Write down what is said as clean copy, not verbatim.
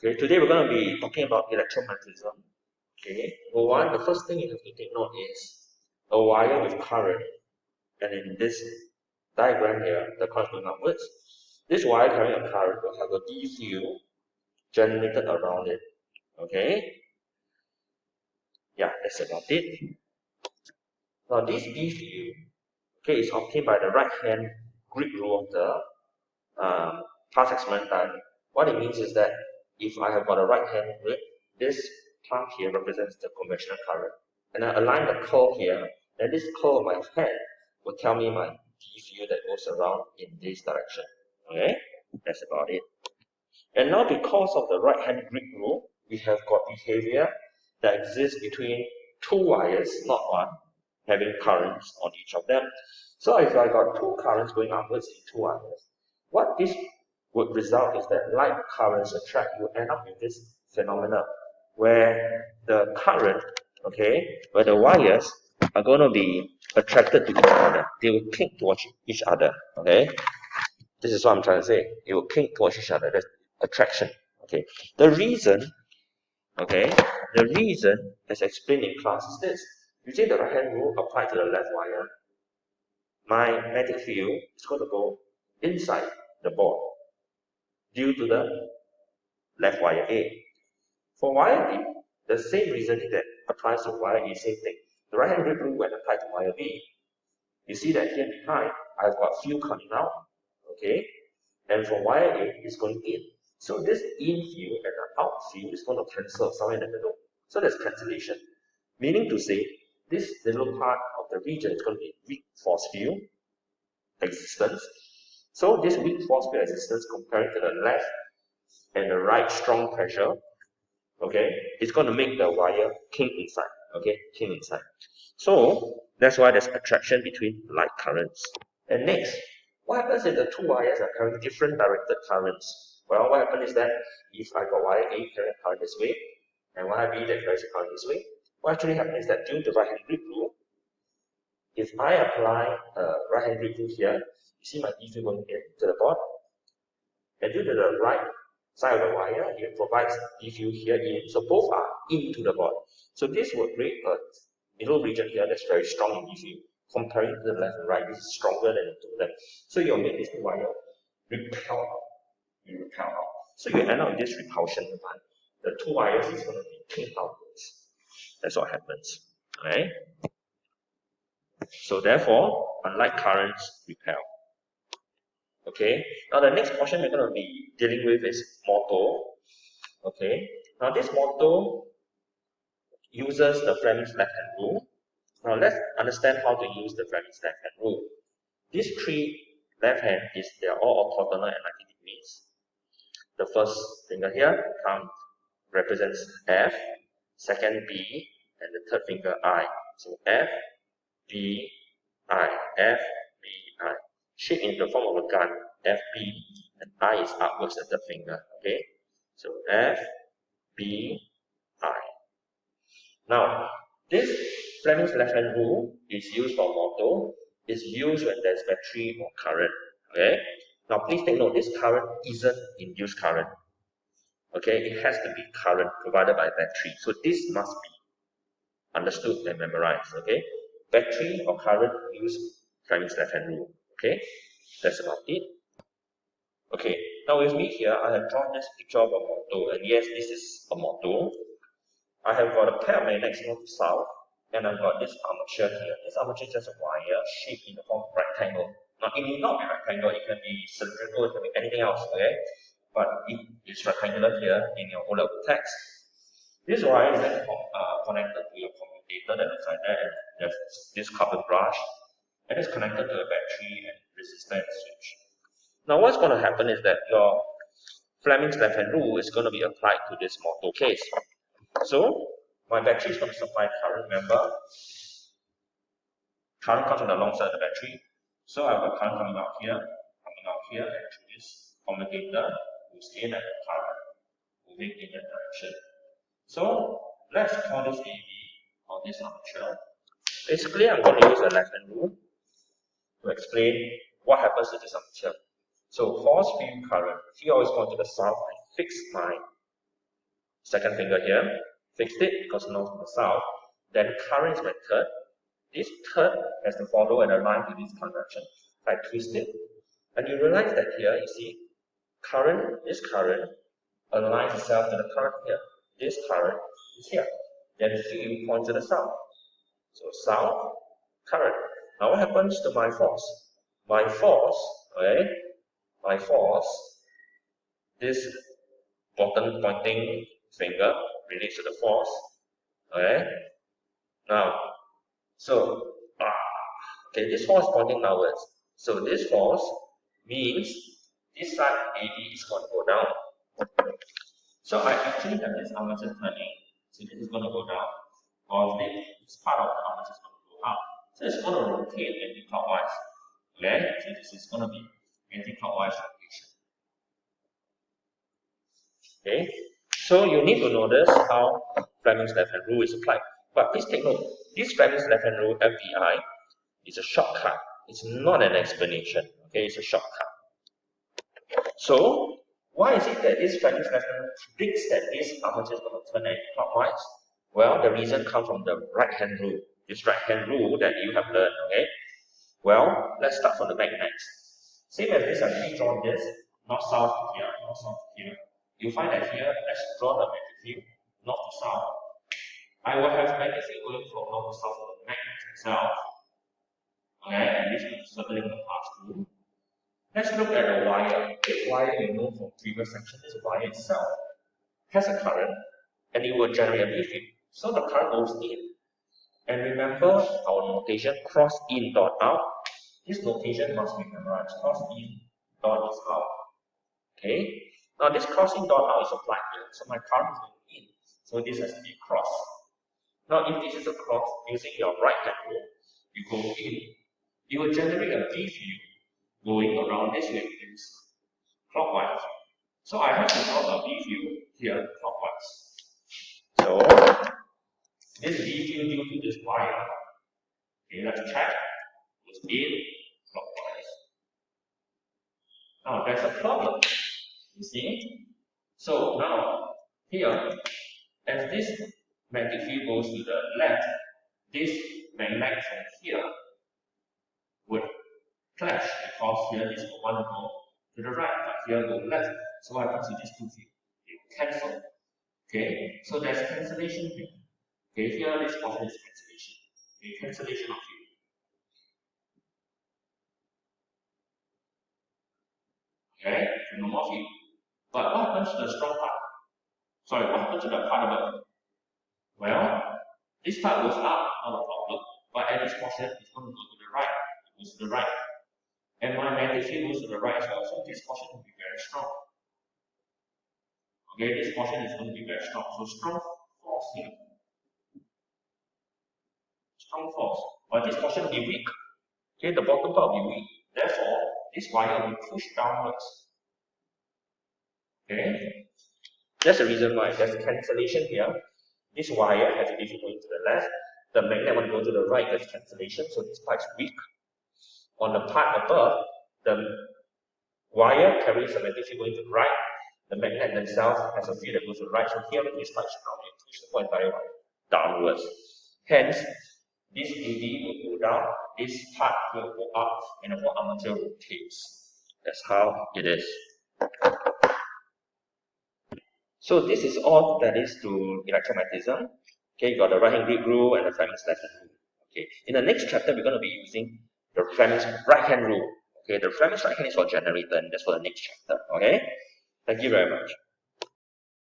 Okay, today we're going to be talking about electromagnetism. Okay, the first thing you have to take note is a wire with current, and in this diagram here, the current going upwards. This wire carrying a current will have a D field generated around it. Okay, yeah, that's about it. Now this D field, okay, is obtained by the right hand grip rule of the past experiment time. What it means is that if I have got a right hand grip, this part here represents the conventional current, and I align the curl here, then this curl of my hand will tell me my D field that goes around in this direction. Okay, that's about it. And now because of the right hand grip rule, we have got behavior that exists between two wires, not one, having currents on each of them. So if I got two currents going upwards in two wires, what this would result is that like currents attract, you end up with this phenomena where the current, okay, where the wires are going to be attracted to each other. They will cling towards each other, okay. This is what I'm trying to say. It will cling towards each other. That's attraction, okay. The reason, as explained in class is this. Using the right hand rule applied to the left wire, my magnetic field is going to go inside the board due to the left wire A. For wire B, the same reasoning that applies to wire A, same thing. The right hand grip rule when applied to wire B, you see that here behind, I've got field coming out, okay, and for wire A, it's going in. So this in field and the out field is going to cancel somewhere in the middle. So there's cancellation, meaning to say, this little part of the region is going to be weak force field existence. So this weak force field existence comparing to the left and the right strong pressure, okay, it's going to make the wire kink inside, okay, kink inside. So that's why there's attraction between like currents. And next, what happens if the two wires are carrying different directed currents? Well, what happens is that if I got wire A carrying a current this way, and wire B that carries a current this way, what actually happens is that due to right hand grip rule, if I apply a right hand grip rule here, you see my D field going into the board, and due to the right side of the wire, it provides D field here in, so both are into the board. So this will create a middle region here that's very strong in D field. Comparing to the left and right, this is stronger than the two of them. So you'll make this wire repel out. You repel out. So you end up with this repulsion line. The two wires is going to be pinned outwards. That's what happens. Alright? So therefore, unlike currents, repel. Okay? Now the next portion we're going to be dealing with is motto. Okay? Now this motto uses the Fleming's left-hand rule. Now let's understand how to use the Fleming's left-hand rule. These three left hand they are all orthogonal at 90 degrees. The first finger here represents F, second B, and the third finger I. So F, B, I, F, B, I. Shape in the form of a gun, F, B, and I is upwards at the finger. Okay, so F, B, I. Now this Fleming's left-hand rule is used for motto. It's used when there's battery or current. Okay. Now please take note, this current isn't induced current. Okay, it has to be current provided by battery. So this must be understood and memorized. Okay, battery or current use Fleming's left-hand rule. Okay, that's about it. Okay, now with me here, I have drawn this picture of a motto, and yes, this is a motto. I have got a pair of magnets north to south, and I've got this armature here. This armature is just a wire shaped in the form of a rectangle. Now, it may not be rectangle, it can be cylindrical, it can be anything else, okay? But it is rectangular here in your O-level text. This wire is then connected to your commutator that looks like that, and there's this carbon brush, and it's connected to a battery and resistor and switch. Now, what's going to happen is that your Fleming's left-hand rule is going to be applied to this motto case. So, my battery is going to supply current, remember? Current comes on the long side of the battery. So, I have a current coming out here, and through this commutator, moves in at the current, moving in that direction. So, let's call this AB, or this armature. Basically, I'm going to use the left-hand rule to explain what happens to this armature. So, force field current, if you always go to the south, I fix my second finger here, fixed it because north to the south. Then current is my third. This third has to follow and align to this direction. I twist it, and you realize that here, you see, this current aligns itself to the current here. This current is here. Then you point to the south. So south, current. Now what happens to my force? My force, okay? My force, this bottom pointing finger relates to the force, okay? Now, so, okay, this force is pointing downwards. So this force means this side AB is going to go down. So I actually have this armature turning. So this is going to go down. Or this part of the armature is going to go up. So it's going to rotate anti-clockwise. Okay? So this is going to be anti-clockwise rotation. Okay? So you need to notice how Fleming's left-hand rule is applied. But please take note, this Fleming's left-hand rule, FBI, is a shortcut. It's not an explanation. Okay, it's a shortcut. So, why is it that this Fleming's left-hand rule predicts that this armature is going to turn anti-clockwise? Well, the reason comes from the right-hand rule. This right-hand rule that you have learned. Okay. Well, let's start from the magnets. Same as this, I've drawn this north-south here, north-south here. You find that here, let's draw the magnetic field north to south. I will have magnetic field going from north to south of the magnet itself. Okay, and this is circling the path through. Let's look at the wire. This wire you know from previous section, this wire itself has a current and it will generate a B field. So the current goes in. And remember our notation, cross in dot out. This notation must be memorized. Cross in dot is out. Okay. Now this crossing dot out is applied here. So my current is going in. So this has to be cross. Now if this is a cross, using your right hand rule, you go in. You will generate a B field going around this way, clockwise. So I have to draw a B field here clockwise. So this B field due to this wire, okay, let's check, goes in clockwise. Now there's a problem, you see. So now here, as this magnetic field goes to the left, this magnet from here would clash because here this will want to go to the right, but here go left. So what happens to these two fields? They will cancel. Okay, so there's cancellation here. Okay, here this portion is cancellation. Okay, cancellation of field. Okay, so no more field. But what happens to the strong part? Sorry, what happens to the part above? Well, this part goes up, not a problem. But at this portion, it's going to go to the right. It goes to the right. And my magnetic field goes to the right as well. So this portion will be very strong. Okay, this portion is going to be very strong. So strong force here. Strong force. But this portion will be weak. Okay, the bottom part will be weak. Therefore, this wire will be pushed downwards. Okay? That's the reason why there's cancellation here. This wire has a different going to the left. The magnet will go to the right, there's cancellation, so this part is weak. On the part above, the wire carries a magnetic field going to the right. The magnet themselves has a field that goes to the right. So here, this part is now push the entire wire downwards. Hence, this AB will go down, this part will go up, and the whole armature rotates. That's how it is. So this is all that is to electromagnetism. Okay, you got the right-hand grip rule and the Fleming's left-hand rule. Okay, in the next chapter, we're going to be using the Fleming's right-hand rule. Okay, the Fleming's right-hand is for generator, and that's for the next chapter. Okay, thank you very much.